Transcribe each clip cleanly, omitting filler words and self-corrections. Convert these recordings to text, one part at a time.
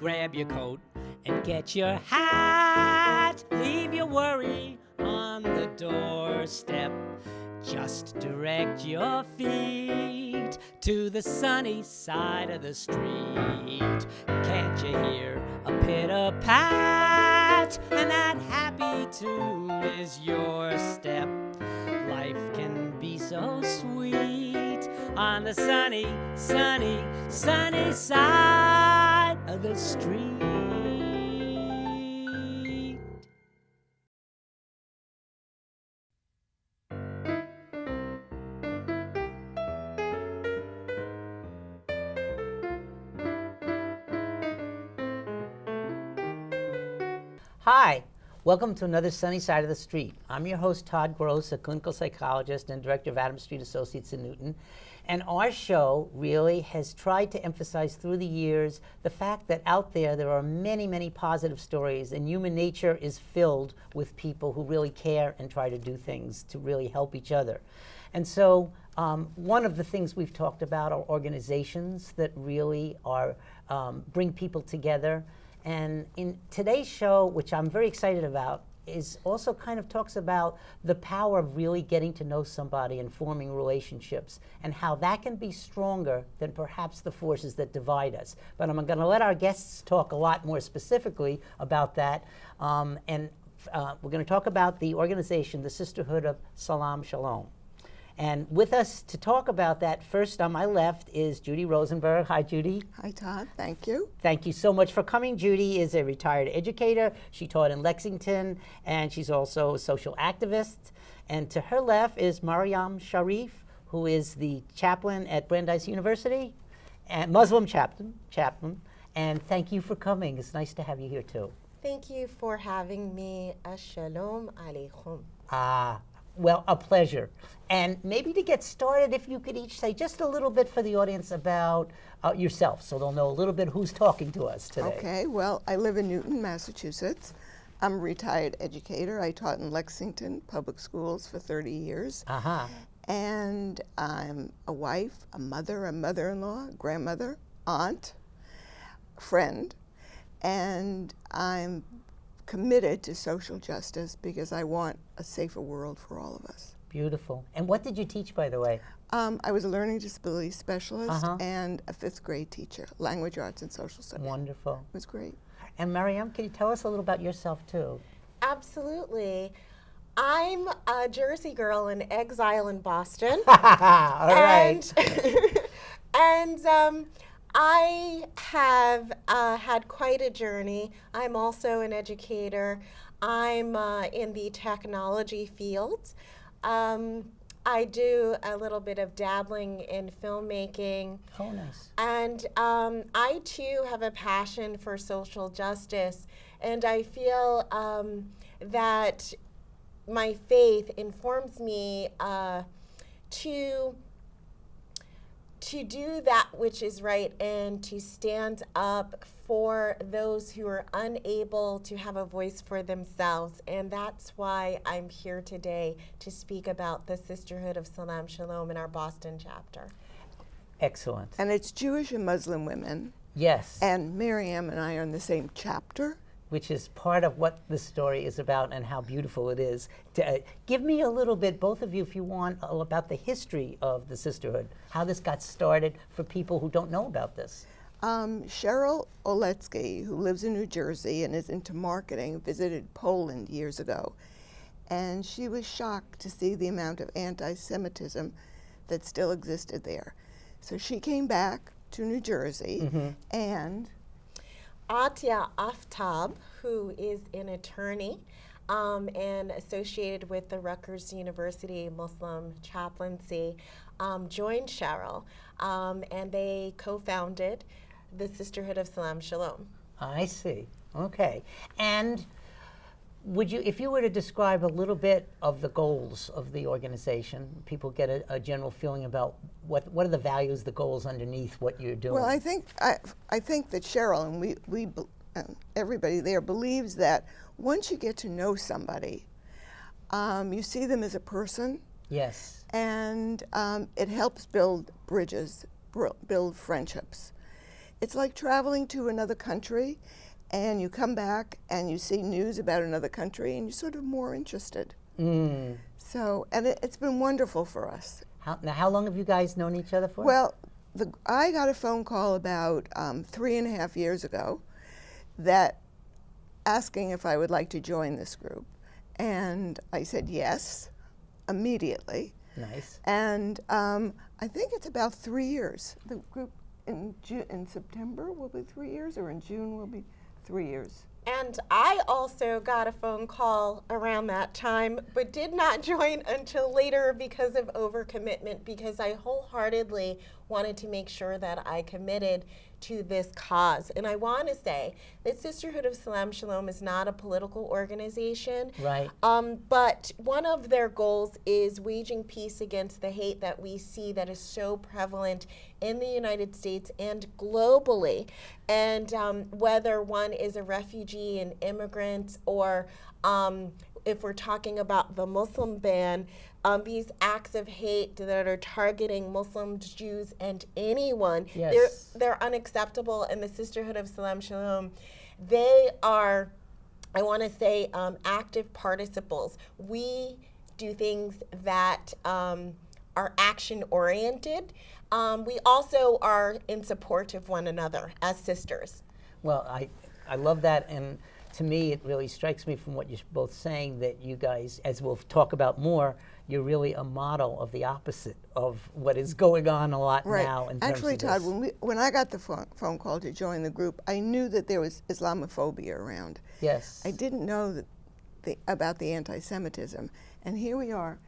grab your coat and get your hat. Leave your worry on the doorstep. Just direct your feet to the sunny side of the street. Can't you hear a pitter-pat? And that happy tune is your step. Life can be so sweet on the sunny, sunny, sunny side of the street. Hi, welcome to another Sunny Side of the Street. I'm your host, Todd Gross, a clinical psychologist and director of Adams Street Associates in Newton. And our show really has tried to emphasize through the years the fact that out there are many, many positive stories, and human nature is filled with people who really care and try to do things to really help each other. And so one of the things we've talked about are organizations that really are bring people together. And in today's show, which I'm very excited about, is also kind of talks about the power of really getting to know somebody and forming relationships, and how that can be stronger than perhaps the forces that divide us. But I'm going to let our guests talk a lot more specifically about that. We're going to talk about the organization, the Sisterhood of Salaam Shalom. And with us to talk about that, first on my left is Judy Rosenberg. Hi, Judy. Hi, Todd. Thank you. Thank you so much for coming. Judy is a retired educator. She taught in Lexington, and she's also a social activist. And to her left is Marrion Sherif, who is the chaplain at Brandeis University, and Muslim chaplain. And thank you for coming. It's nice to have you here, too. Thank you for having me. As-shalom alaikum. Well, a pleasure. And maybe to get started, if you could each say just a little bit for the audience about yourself, so they'll know a little bit who's talking to us today. Okay, well, I live in Newton, Massachusetts. I'm a retired educator. I taught in Lexington public schools for 30 years. And I'm a wife, a mother, a mother-in-law, grandmother, aunt, friend, and I'm committed to social justice because I want a safer world for all of us. Beautiful. And what did you teach, by the way? I was a learning disability specialist and a 5th grade teacher, language arts and social studies. Wonderful. It was great. And Mariam, can you tell us a little about yourself, too? Absolutely. I'm a Jersey girl in exile in Boston. All right. And I have had quite a journey. I'm also an educator. I'm in the technology field. I do a little bit of dabbling in filmmaking. Oh, nice. And I, too, have a passion for social justice. And I feel that my faith informs me to do that which is right and to stand up for those who are unable to have a voice for themselves. And that's why I'm here today to speak about the Sisterhood of Salaam Shalom in our Boston chapter. Excellent. And it's Jewish and Muslim women. Yes. And Miriam and I are in the same chapter. Which is part of what this story is about and how beautiful it is. Give me a little bit, both of you, if you want, about the history of the Sisterhood, how this got started for people who don't know about this. Cheryl Oletsky, who lives in New Jersey and is into marketing, visited Poland years ago. And she was shocked to see the amount of anti-Semitism that still existed there. So she came back to New Jersey and Atya Aftab, who is an attorney and associated with the Rutgers University Muslim Chaplaincy, joined Cheryl, and they co-founded the Sisterhood of Salaam Shalom. I see. Okay. And would you, if you were to describe a little bit of the goals of the organization, people get a general feeling about what are the values, the goals underneath what you're doing? Well, I think that Cheryl and everybody there believes that once you get to know somebody, you see them as a person. Yes. And it helps build bridges, build friendships. it's like traveling to another country, and you come back and you see news about another country, and you're sort of more interested. So, and it's been wonderful for us. Now, how long have you guys known each other for? Well, I got a phone call about 3.5 years ago that asking if I would like to join this group. And I said yes, immediately. Nice. And I think it's about 3 years. The group in September will be 3 years, or in June will be 3 years. And I also got a phone call around that time, but did not join until later because of overcommitment, because I wholeheartedly wanted to make sure that I committed to this cause. And I want to say that Sisterhood of Salaam Shalom is not a political organization. Right. But one of their goals is waging peace against the hate that we see that is so prevalent in the United States and globally. And whether one is a refugee, an immigrant, or if we're talking about the Muslim ban, these acts of hate that are targeting Muslims, Jews, and anyone, yes, they're unacceptable. And the Sisterhood of Salaam Shalom, they are, I want to say, active participles. We do things that are action-oriented. We also are in support of one another as sisters. Well, I love that, and to me, it really strikes me from what you're both saying that you guys, as we'll talk about more, you're really a model of the opposite of what is going on a lot now. In Actually, terms Todd, of when I got the phone call to join the group, I knew that there was Islamophobia around. Yes. I didn't know about the anti-Semitism, and here we are,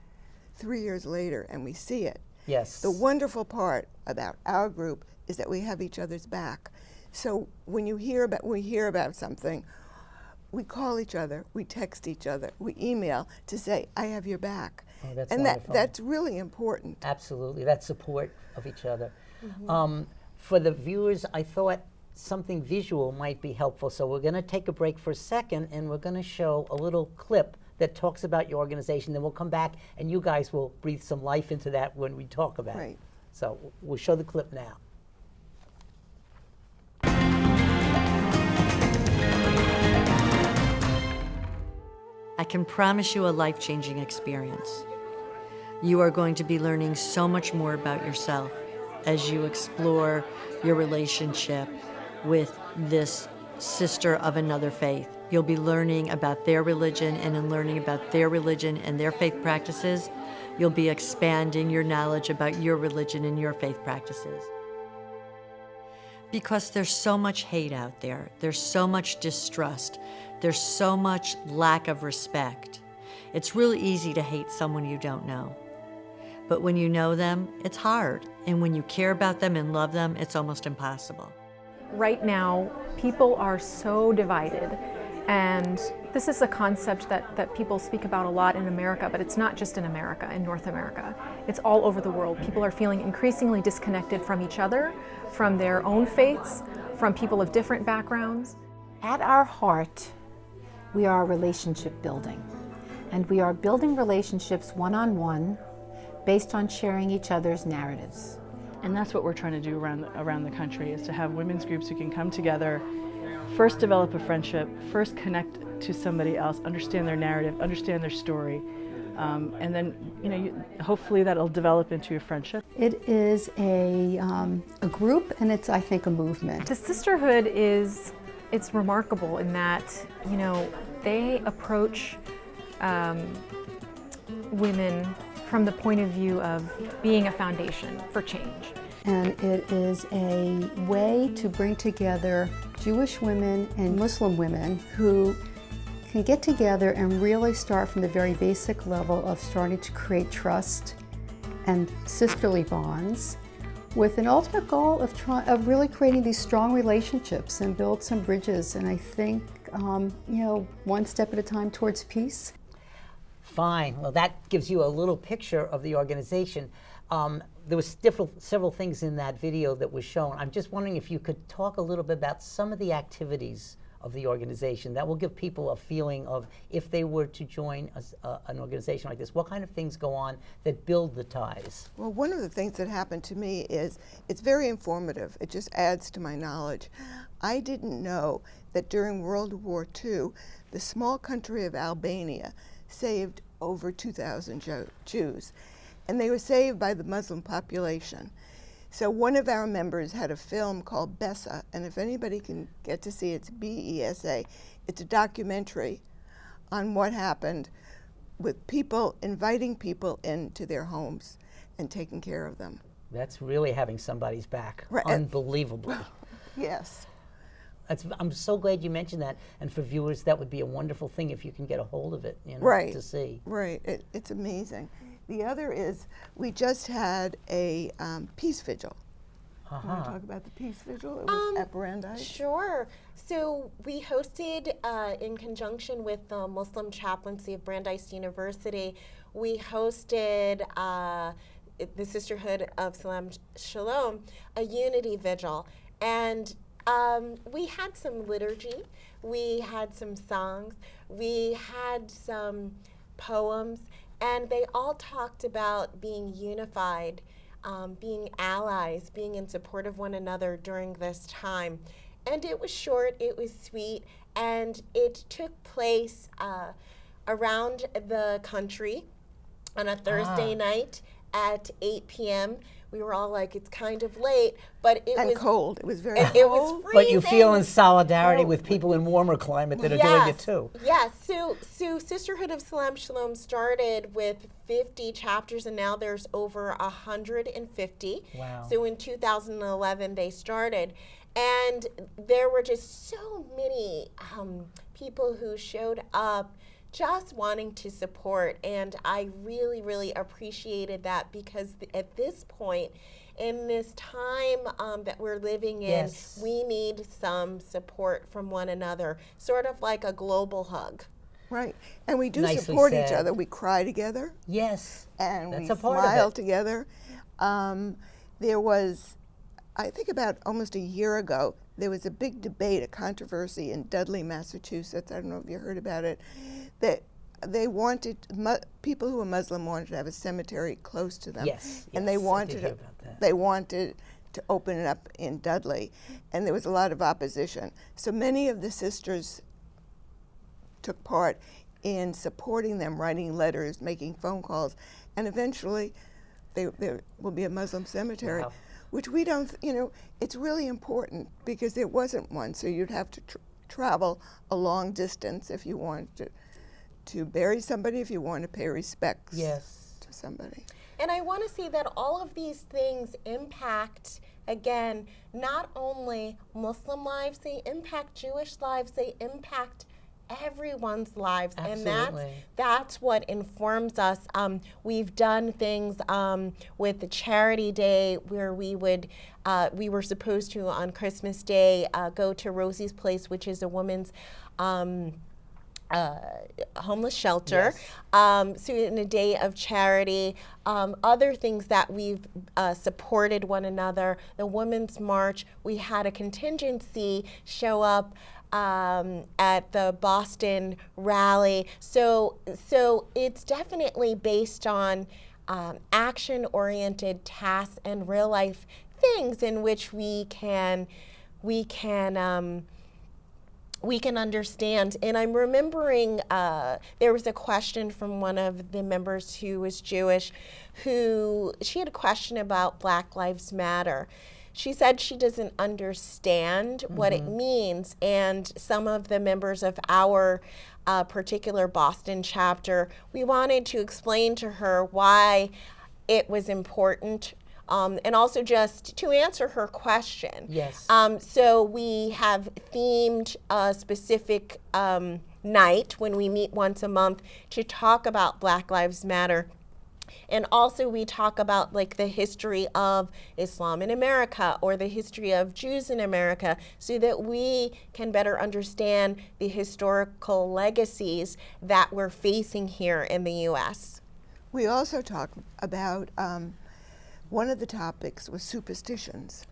3 years later, and we see it. Yes. The wonderful part about our group is that we have each other's back. So when we hear about something, we call each other, we text each other, we email to say, I have your back. Oh, that's and wonderful. that's really important. Absolutely, that support of each other. For the viewers, I thought something visual might be helpful, so we're going to take a break for a second, and we're going to show a little clip that talks about your organization. Then we'll come back, and you guys will breathe some life into that when we talk about it. So we'll show the clip now. I can promise you a life-changing experience. You are going to be learning so much more about yourself as you explore your relationship with this sister of another faith. You'll be learning about their religion, and in learning about their religion and their faith practices, you'll be expanding your knowledge about your religion and your faith practices. Because there's so much hate out there, there's so much distrust, there's so much lack of respect. It's really easy to hate someone you don't know. But when you know them, it's hard. And when you care about them and love them, it's almost impossible. Right now, people are so divided. And this is a concept that people speak about a lot in America, but it's not just in America, in North America. It's all over the world. People are feeling increasingly disconnected from each other, from their own faiths, from people of different backgrounds. At our heart, we are relationship building. And we are building relationships one-on-one based on sharing each other's narratives. And that's what we're trying to do around the country, is to have women's groups who can come together, first develop a friendship, first connect to somebody else, understand their narrative, understand their story, and then hopefully that'll develop into a friendship. It is a group, and it's, I think, a movement. The sisterhood it's remarkable in that, they approach women from the point of view of being a foundation for change. And it is a way to bring together Jewish women and Muslim women who can get together and really start from the very basic level of starting to create trust and sisterly bonds, with an ultimate goal of really creating these strong relationships and build some bridges. And I think, one step at a time towards peace. Fine. Well, that gives you a little picture of the organization. There was several things in that video that was shown. I'm just wondering if you could talk a little bit about some of the activities of the organization that will give people a feeling of if they were to join an organization like this, what kind of things go on that build the ties? Well, one of the things that happened to me is it's very informative. It just adds to my knowledge. I didn't know that during World War II, the small country of Albania saved over 2,000 Jews, and they were saved by the Muslim population. So one of our members had a film called Besa, and if anybody can get to see it, it's B-E-S-A. It's a documentary on what happened with people inviting people into their homes and taking care of them. That's really having somebody's back, Right. unbelievably. Yes. I'm so glad you mentioned that, and for viewers, that would be a wonderful thing if you can get a hold of it, Right. to see. Right. It's amazing. The other is we just had a peace vigil. Want to talk about the peace vigil? It was at Brandeis. Sure. So we hosted, in conjunction with the Muslim chaplaincy of Brandeis University, we hosted the Sisterhood of Salaam Shalom, a unity vigil. And we had some liturgy, we had some songs, we had some poems, and they all talked about being unified, being allies, being in support of one another during this time. And it was short, it was sweet, and it took place around the country on a Thursday night at 8 p.m. We were all like, it's kind of late, but it was cold. It was very it was cold. freezing. But you feel in solidarity with people in warmer climate that are doing it too. Yes. So Sisterhood of Salaam Shalom started with 50 chapters, and now there's over 150. Wow. So in 2011 they started, and there were just so many people who showed up just wanting to support, and I really, really appreciated that, because at this point in this time that we're living in, Yes. we need some support from one another, sort of like a global hug. Right. And we do Nicely support each said. other. We cry together Yes. and That's we a part smile of it. together. There was, I think about almost a year ago, there was a big debate, a controversy in Dudley, Massachusetts. I don't know if you heard about it. That they wanted, people who were Muslim wanted to have a cemetery close to them. Yes, And yes, they I did wanted hear about that. they wanted to open it up in Dudley, and there was a lot of opposition. So many of the sisters took part in supporting them, writing letters, making phone calls, and eventually there will be a Muslim cemetery, Wow. which we don't, it's really important because there wasn't one, so you'd have to travel a long distance if you wanted to bury somebody, if you want to pay respects Yes. to somebody. And I want to say that all of these things impact, again, not only Muslim lives, they impact Jewish lives, they impact everyone's lives. Absolutely. And that's what informs us. We've done things with the Charity Day where we were supposed to, on Christmas Day, go to Rosie's Place, which is a woman's homeless shelter. Yes. So in a day of charity, other things that we've supported one another. The Women's March, we had a contingency show up at the Boston rally. So it's definitely based on action-oriented tasks and real-life things in which we can understand. And I'm remembering there was a question from one of the members who was Jewish, she had a question about Black Lives Matter. She said she doesn't understand what it means, and some of the members of our particular Boston chapter, we wanted to explain to her why it was important, and also just to answer her question. Yes. So we have themed a specific night when we meet once a month to talk about Black Lives Matter. And also we talk about like the history of Islam in America or the history of Jews in America so that we can better understand the historical legacies that we're facing here in the U.S. We also talk about, one of the topics was superstitions.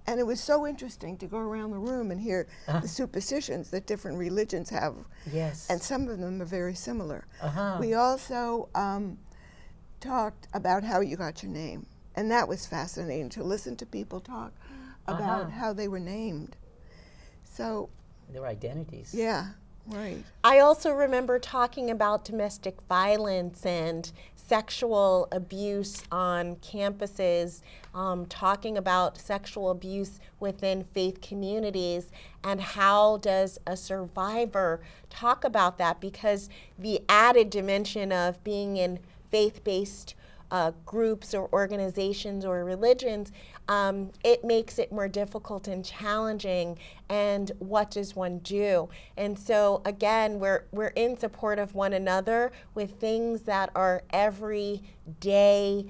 And it was so interesting to go around the room and hear the superstitions that different religions have. Yes. And some of them are very similar. Uh-huh. We also talked about how you got your name. And that was fascinating to listen to people talk about how they were named. So, Their identities. yeah, right. I also remember talking about domestic violence and sexual abuse on campuses, talking about sexual abuse within faith communities, and how does a survivor talk about that, because the added dimension of being in faith-based groups or organizations or religions, it makes it more difficult and challenging. And what does one do? And so again, we're in support of one another with things that are everyday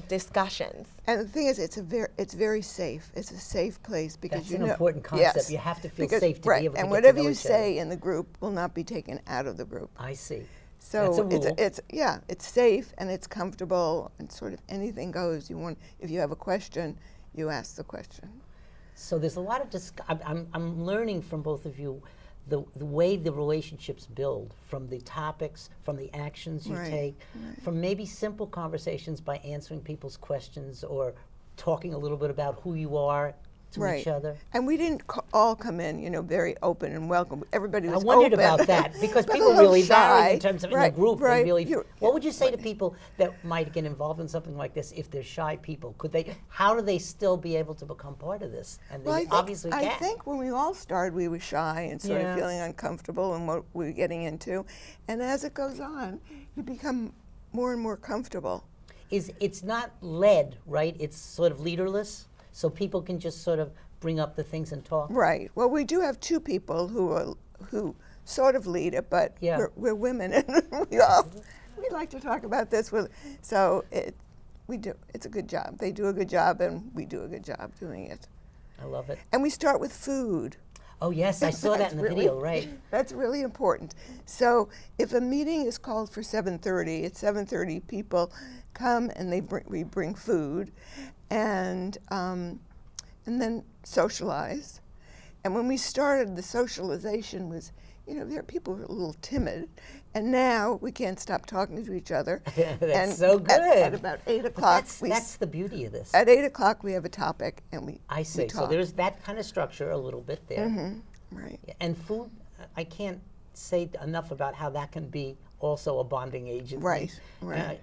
discussions. And the thing is, it's very safe. It's a safe place because That's you an know. important concept. Yes, You have to feel because, safe to right, be able to and get to whatever know you each say other. in the group will not be taken out of the group. I see. So That's a rule. it's safe and it's comfortable and sort of anything goes. If you have a question, you ask the question. So there's a lot of I'm learning from both of you the way the relationships build, from the topics, from the actions you take, from maybe simple conversations by answering people's questions or talking a little bit about who you are to each other. And we didn't all come in, very open and welcome. Everybody was I wondered open. about that because But a people little really vary shy. in terms of in a Right, group. right. They really. You're- What would you say to people that might get involved in something like this if they're shy people? How do they still be able to become part of this? And they Well, obviously can. I think when we all started, we were shy and sort of feeling uncomfortable in what we were getting into. And as it goes on, you become more and more comfortable. It's not led, right? It's sort of leaderless, so people can just sort of bring up the things and talk. Right. Well, we do have two people who sort of lead it, but we're women, and we like to talk about this. So it's a good job. They do a good job, and we do a good job doing it. I love it. And we start with food. Oh yes, I saw that in the video. Right. That's really important. So if a meeting is called for 7:30, at 7:30 people come and we bring food, and then socialize. And when we started, the socialization was, people were a little timid, and now we can't stop talking to each other. That's and so good. At about 8 o'clock, That's the beauty of this. At 8 o'clock we have a topic, and we see. We talk. So there's that kind of structure a little bit there. Right. Yeah, and food, I say enough about how that can be also a bonding agent. Right, right.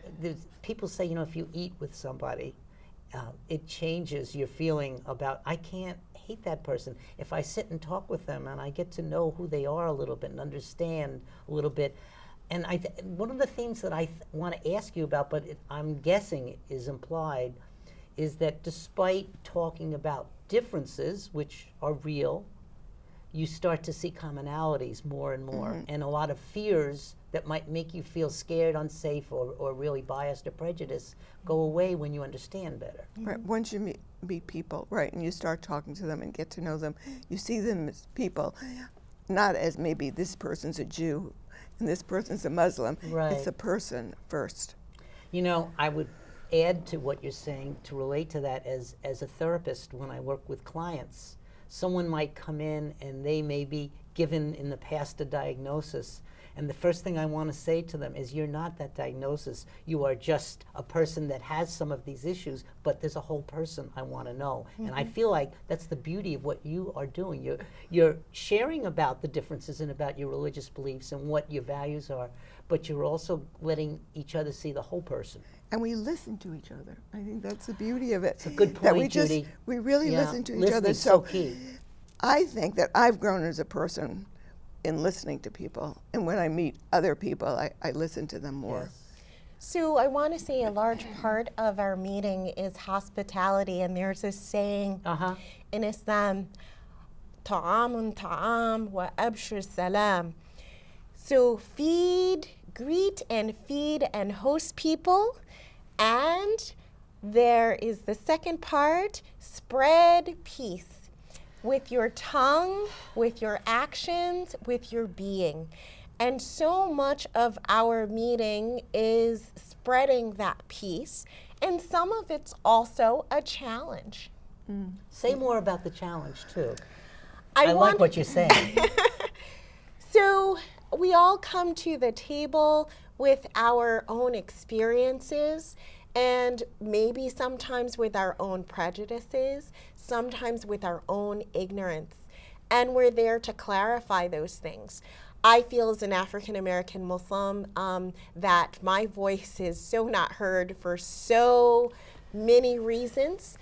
People say, if you eat with somebody, it changes your feeling about, I can't hate that person. If I sit and talk with them and I get to know who they are a little bit and understand a little bit. And one of the things that I want to ask you about, but I'm guessing is implied, is that despite talking about differences, which are real, you start to see commonalities more and more, and a lot of fears that might make you feel scared, unsafe, or really biased or prejudiced go away when you understand better. Right. Once you meet people, right, and you start talking to them and get to know them, you see them as people, not as maybe this person's a Jew and this person's a Muslim. Right. It's a person first. I would add to what you're saying to relate to that as a therapist when I work with clients. Someone might come in and they may be given in the past a diagnosis, and the first thing I want to say to them is, you're not that diagnosis. You are just a person that has some of these issues, but there's a whole person I want to know. And I feel like that's the beauty of what you are doing. You're sharing about the differences and about your religious beliefs and what your values are, but you're also letting each other see the whole person. And we listen to each other. I think that's the beauty of it. It's a good that point, Judy. We really listen to each other. Listening's so key. I think that I've grown as a person in listening to people. And when I meet other people, I listen to them more. Yes. Sue, I want to say a large part of our meeting is hospitality, and there's a saying in Islam, ta'amun ta'am wa abshir salam. So greet and feed and host people, and there is the second part, spread peace. With your tongue, with your actions, with your being. And so much of our meeting is spreading that peace, and some of it's also a challenge. Say more about the challenge, too. I like what you're saying. So we all come to the table with our own experiences, and maybe sometimes with our own prejudices, sometimes with our own ignorance. And we're there to clarify those things. I feel as an African American Muslim that my voice is so not heard for so many reasons.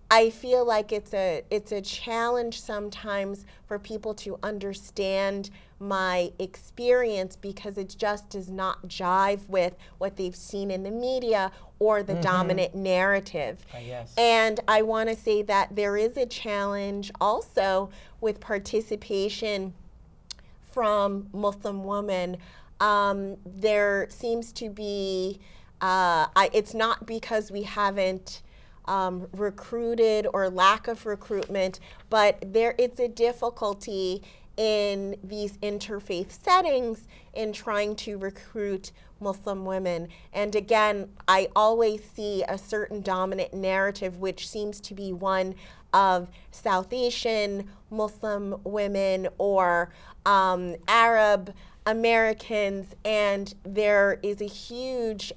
I feel like it's a challenge sometimes for people to understand my experience because it just does not jive with what they've seen in the media or the dominant narrative. Yes. And I want to say that there is a challenge also with participation from Muslim women. There seems to be, it's not because we haven't recruited or lack of recruitment, but it's a difficulty in these interfaith settings in trying to recruit Muslim women. And again, I always see a certain dominant narrative, which seems to be one of South Asian Muslim women or Arab Americans, and there is a huge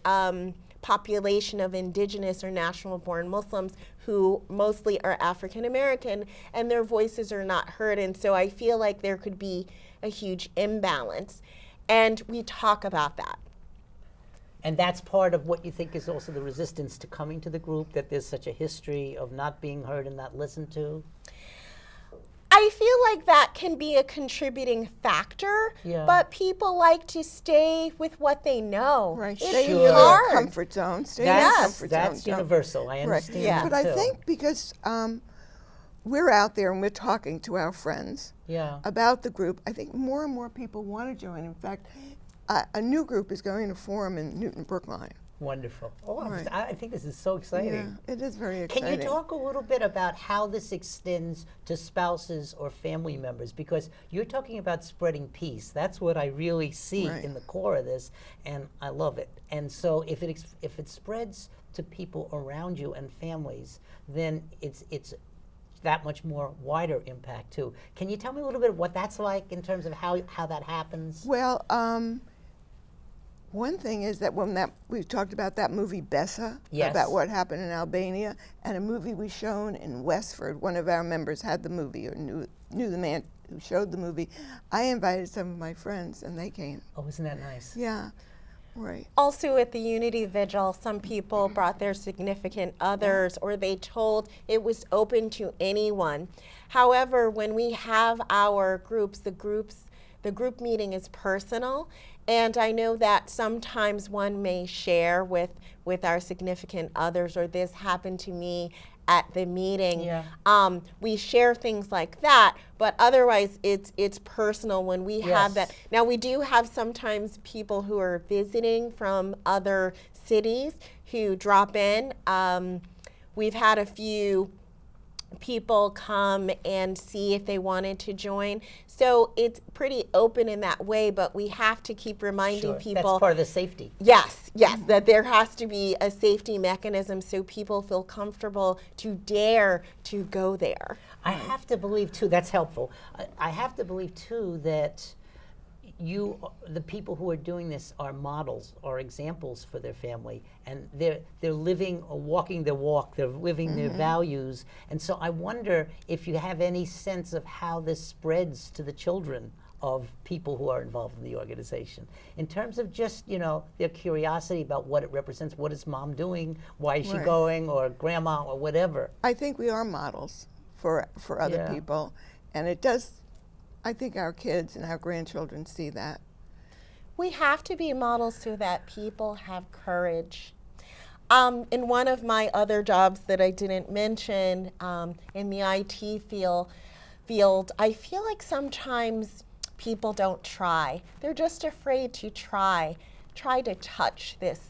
population of indigenous or national born Muslims who mostly are African American, and their voices are not heard. And so I feel like there could be a huge imbalance. And we talk about that. And that's part of what you think is also the resistance to coming to the group, that there's such a history of not being heard and not listened to? I feel like that can be a contributing factor, but people like to stay with what they know. Right, It's stay in really your hard. comfort zone. Stay in your comfort zone. That's universal. I understand Right. Yeah. that But too. I think because we're out there and we're talking to our friends about the group, I think more and more people want to join. In fact, a new group is going to form in Newton, Brookline. Wonderful. Oh, Right. I think this is so exciting. Yeah, it is very exciting. Can you talk a little bit about how this extends to spouses or family members? Because you're talking about spreading peace. That's what I really see in the core of this, and I love it. And so if it spreads to people around you and families, then it's that much more wider impact too. Can you tell me a little bit of what that's like in terms of how that happens? Well, one thing is that we talked about that movie Bessa, about what happened in Albania, and a movie we shown in Westford. One of our members had the movie or knew the man who showed the movie. I invited some of my friends and they came. Oh, isn't that nice? Yeah, right. Also at the Unity Vigil, some people brought their significant others, or they told it was open to anyone. However, when we have our groups, the group meeting is personal, and I know that sometimes one may share with our significant others, or this happened to me at the meeting. We share things like that, but otherwise it's personal when we have that. Now we do have sometimes people who are visiting from other cities who drop in. We've had a few people come and see if they wanted to join. So it's pretty open in that way, but we have to keep reminding people. That's part of the safety. Yes, that there has to be a safety mechanism so people feel comfortable to dare to go there. I have to believe too, that's helpful. I have to believe too that the people who are doing this are models or examples for their family, and they're living or walking their walk, they're living their values. And so I wonder if you have any sense of how this spreads to the children of people who are involved in the organization, in terms of just, their curiosity about what it represents. What is mom doing? Why is she going? Or grandma or whatever. I think we are models for other people, and it does. I think our kids and our grandchildren see that. We have to be models so that people have courage. In one of my other jobs that I didn't mention, in the IT field, I feel like sometimes people don't try. They're just afraid to try to touch this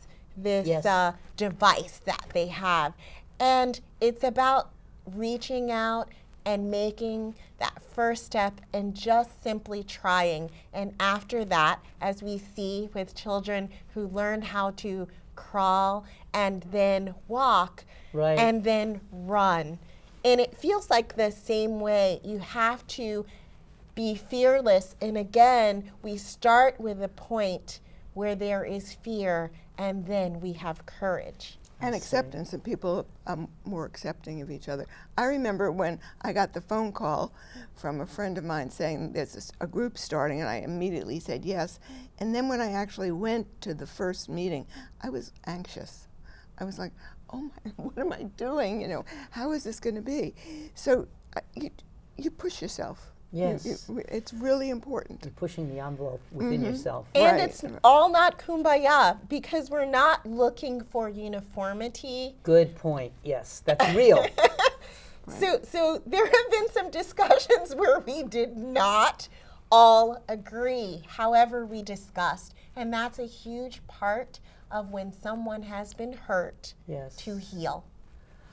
device that they have. And it's about reaching out and making that first step and just simply trying. And after that, as we see with children who learn how to crawl and then walk Right. and then run. And it feels like the same way. You have to be fearless. And again, we start with a point where there is fear, and then we have courage. And acceptance, and people are more accepting of each other. I remember when I got the phone call from a friend of mine saying there's a group starting, and I immediately said yes. And then when I actually went to the first meeting, I was anxious. I was like, oh my, what am I doing? You know, how is this going to be? So you push yourself. Yes. It's really important. You're pushing the envelope within yourself. And Right. it's all not kumbaya, because we're not looking for uniformity. Good point. Yes, that's real. So there have been some discussions where we did not all agree. However, we discussed, and that's a huge part of when someone has been hurt Yes. to heal.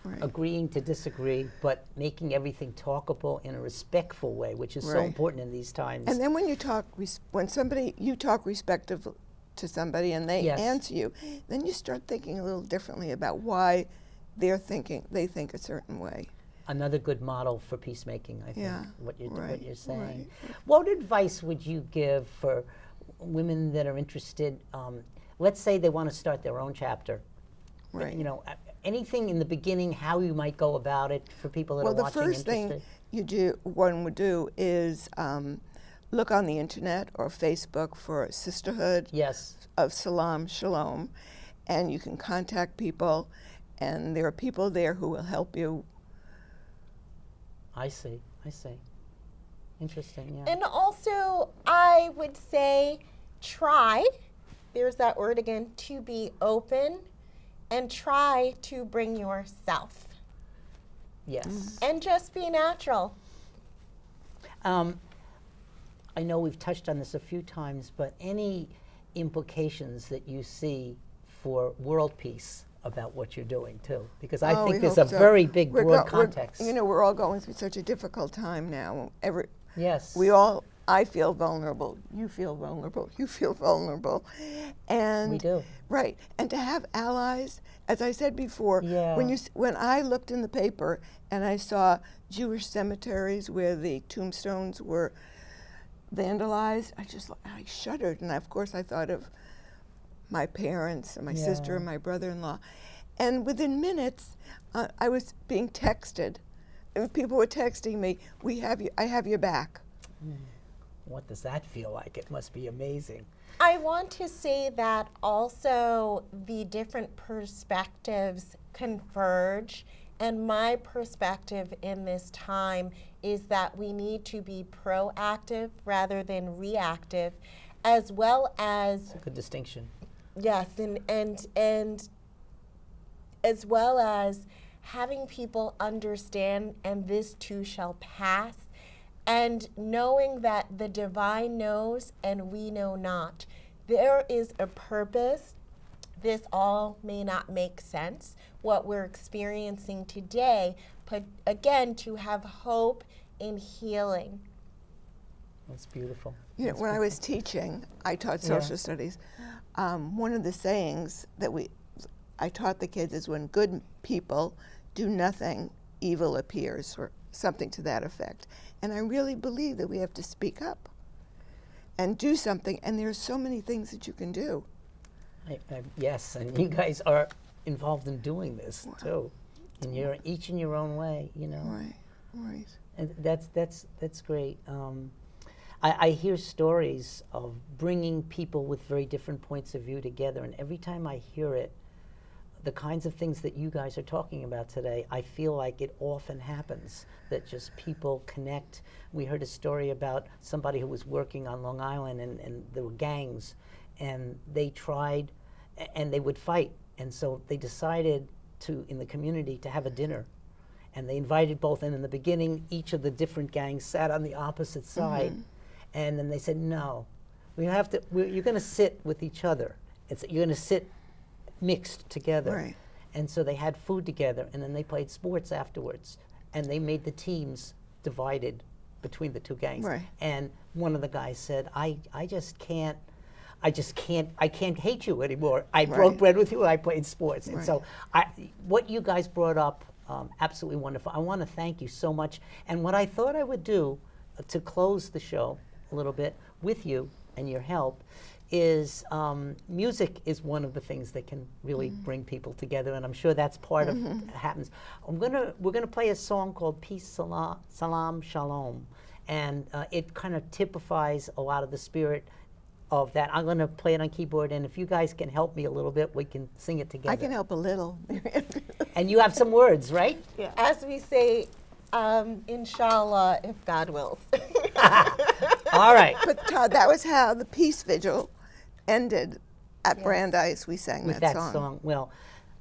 Right. Agreeing to disagree, but making everything talkable in a respectful way, which is so Right. important in these times. And then when you talk, you talk respectful to somebody and they Yes. answer you, then you start thinking a little differently about why they think a certain way. Another good model for peacemaking, I think, Yeah, what you're right, saying. right. What advice would you give for women that are interested? Let's say they want to start their own chapter. Right. You know, anything in the beginning, how you might go about it for people that Well, are the watching first interested? thing one would do is look on the internet or Facebook for Sisterhood Yes. of Salaam Shalom, and you can contact people, and there are people there who will help you. I see. Interesting, yeah. And also, I would say try, there's that word again, to be open, and try to bring yourself. Yes. And just be natural. I know we've touched on this a few times, but any implications that you see for world peace about what you're doing too? Because I think we there's a hope so. very big broad We're context. we're all going through such a difficult time now. Yes. I feel vulnerable. You feel vulnerable. You feel vulnerable, and We do. Right, and to have allies, as I said before, Yeah. when I looked in the paper and I saw Jewish cemeteries where the tombstones were vandalized, I shuddered, and of course I thought of my parents and my sister and my brother-in-law, and within minutes I was being texted, and people were texting me, I have your back. What does that feel like? It must be amazing. I want to say that also the different perspectives converge, and my perspective in this time is that we need to be proactive rather than reactive, as well as Good distinction. yes, and as well as having people understand, and this too shall pass, and knowing that the divine knows and we know not. There is a purpose. This all may not make sense, what we're experiencing today, but again, to have hope in healing. That's beautiful. You know, when I was teaching, I taught social studies. One of the sayings that I taught the kids is, when good people do nothing, evil appears, or something to that effect. And I really believe that we have to speak up and do something, and there are so many things that you can do. Yes, and you guys are involved in doing this too, and each in your own way, you know. Right. And that's great. I hear stories of bringing people with very different points of view together, and every time I hear it, the kinds of things that you guys are talking about today, I feel like it often happens, that just people connect. We heard a story about somebody who was working on Long Island, and there were gangs, and they tried, and they would fight, and so they decided in the community to have a dinner. And they invited both, and in the beginning, each of the different gangs sat on the opposite side. And then they said, no, you're going to sit with each other. You're going to sit mixed together. Right. And so they had food together, and then they played sports afterwards. And they made the teams divided between the two gangs. Right. And one of the guys said, I just can't, I just can't hate you anymore. I broke bread with you and I played sports. And so what you guys brought up, absolutely wonderful. I want to thank you so much. And what I thought I would do to close the show a little bit with you and your help is music is one of the things that can really bring people together, and I'm sure that's part of what happens. We're gonna play a song called Peace, Salam, Shalom, and it kind of typifies a lot of the spirit of that. I'm gonna play it on keyboard, and if you guys can help me a little bit, we can sing it together. I can help a little. And you have some words, right? Yeah. As we say, inshallah, if God wills. All right. But Todd, that was how the peace vigil ended at Brandeis. We sang With that that song. song. Well,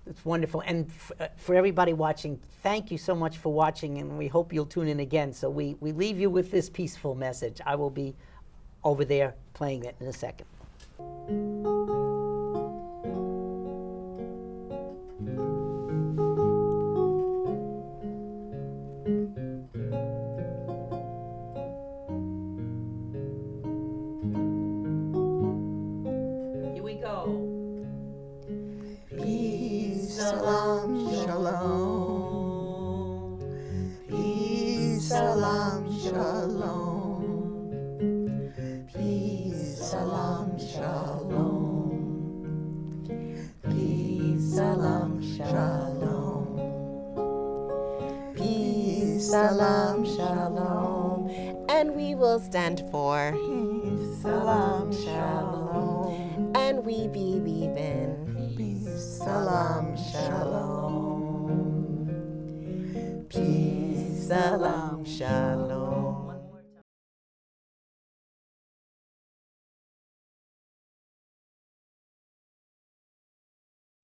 it's wonderful. And for everybody watching, thank you so much for watching, and we hope you'll tune in again. So we leave you with this peaceful message. I will be over there playing it in a second. Here we go. Peace, salam, shalom. Peace, salam, shalom. Peace, salam, shalom. Peace, salam, shalom. Peace, salam, shalom. And we will stand for Peace, salam, shalom. and we believe in Peace, salam, shalom. Peace, salam, shalom.